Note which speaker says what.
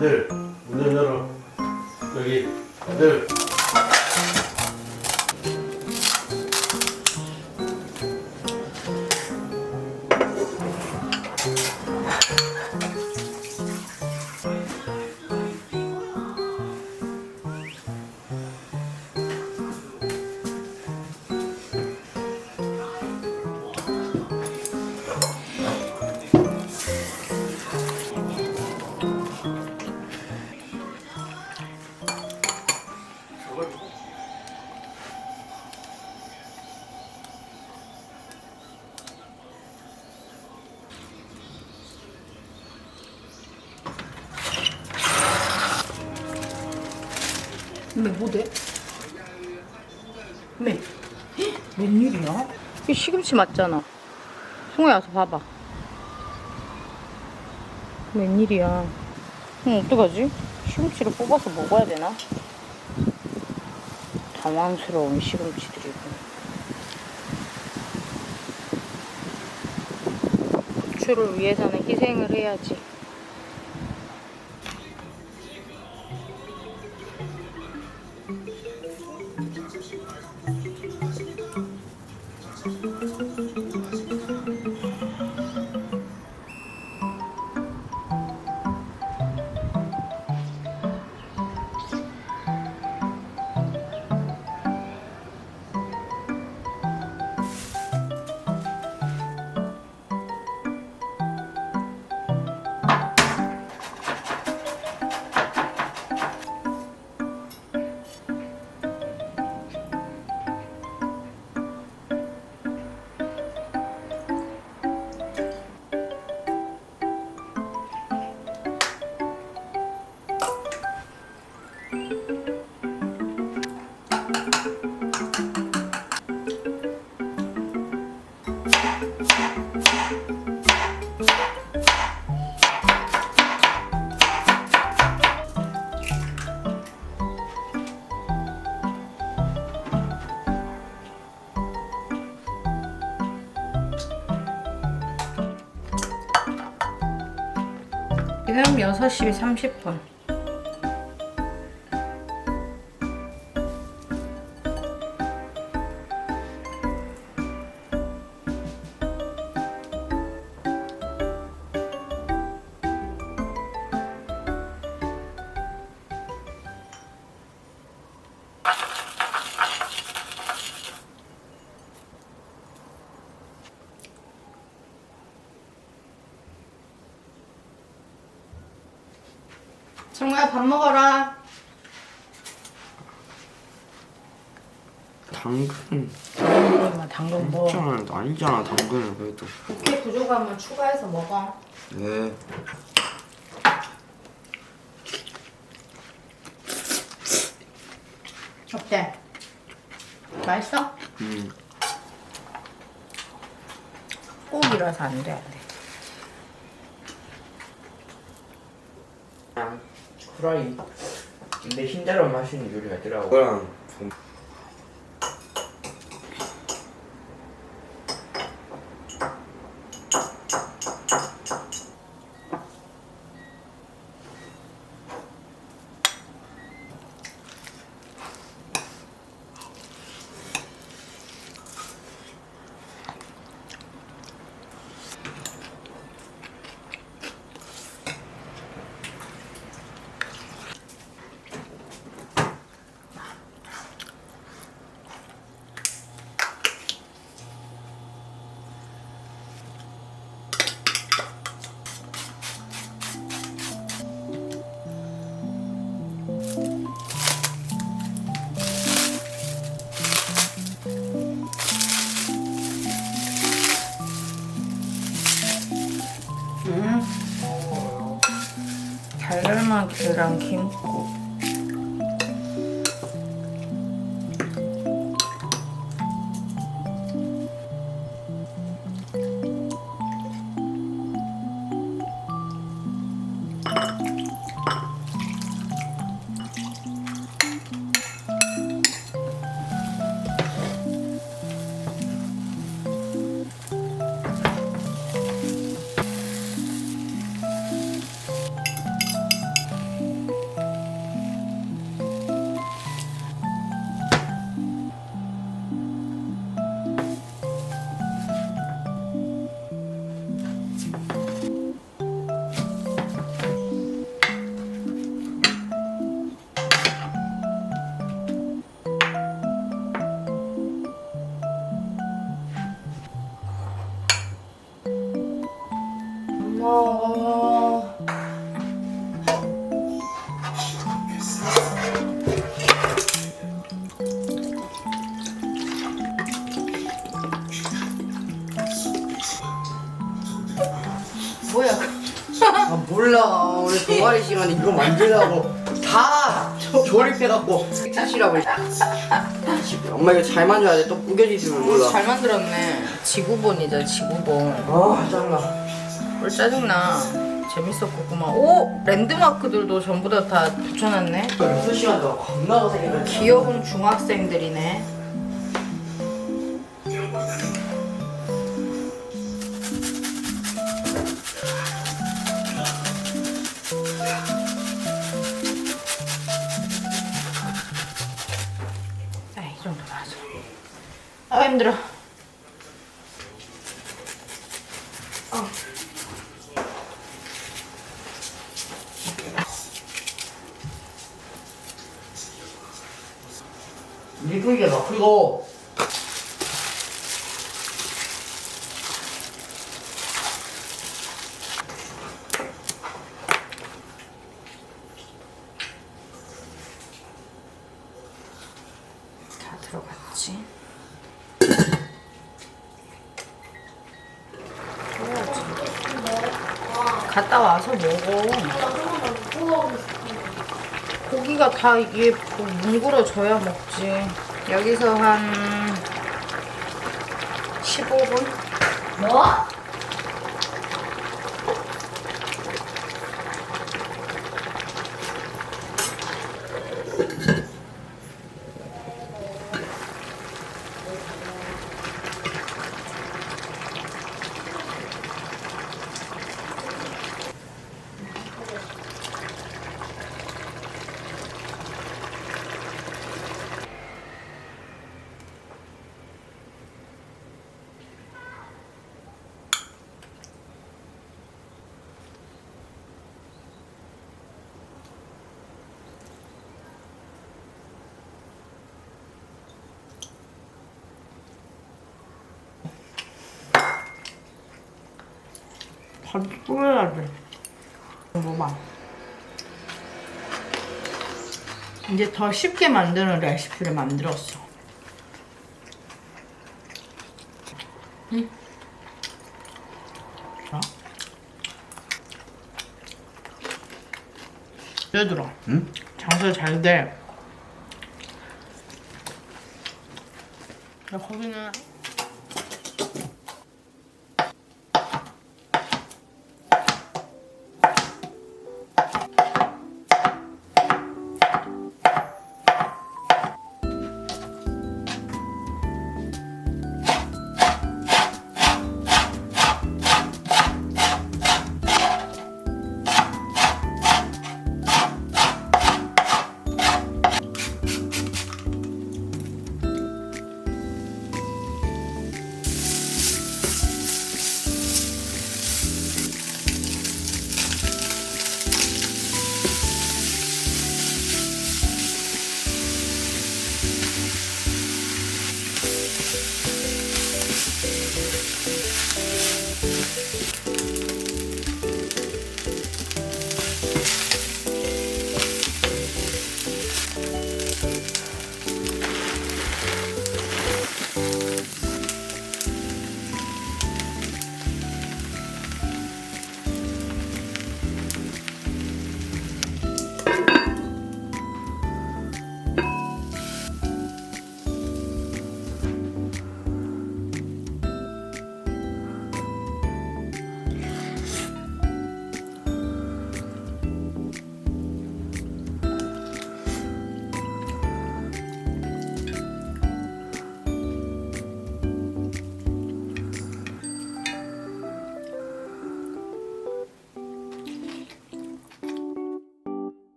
Speaker 1: 아들, 문 열어. 여기, 아들.
Speaker 2: 매 뭐대? 매 웬일이야? 이 시금치 맞잖아. 승우야 와서 봐봐. 웬일이야? 어떡하지? 시금치를 뽑아서 먹어야 되나? 당황스러운 시금치들이고. 고추를 위해서는 희생을 해야지. 지금 6시 30분. 정우야 밥 먹어라.
Speaker 3: 당근
Speaker 2: 당근 뭐?
Speaker 3: 아니잖아 당근은 그래도.
Speaker 2: 오케이 부족하면 추가해서 먹어.
Speaker 3: 네.
Speaker 2: 어때? 맛있어? 꼭 이래서 안 돼.
Speaker 3: 그냥 후라이. 근데 흰자로 마시는 요리가 있더라고. 그거랑
Speaker 2: 달걀만두랑 김국. 뭐야?
Speaker 3: 아 몰라. 오늘 동아리 시간에 이거 만들려고 다 조립해갖고 사시라고. 엄마 이거 잘 만져야 돼. 또 구겨지지를 몰라.
Speaker 2: 잘 만들었네. 지구본이죠, 지구본.
Speaker 3: 아 짜증나.
Speaker 2: 뭘 짜증나. 재밌었구만. 오! 랜드마크들도 전부 다 붙여놨네.
Speaker 3: 6시간 동안 겁나 고생했는데.
Speaker 2: 귀여운 중학생들이네. 이 정도만 하자. 아 힘들어.
Speaker 3: 이쁘게 막 그리고
Speaker 2: 다 들어갔지. 갔다 와서 먹어. 고기가 다 이게 뭉그러져야 먹지. 여기서 한 15분? 뭐? 밥 뿌려야 돼. 먹어봐. 이제 더 쉽게 만드는 레시피를 만들었어. 응? 자. 얘들아.
Speaker 3: 응?
Speaker 2: 장사 잘 돼. 거기는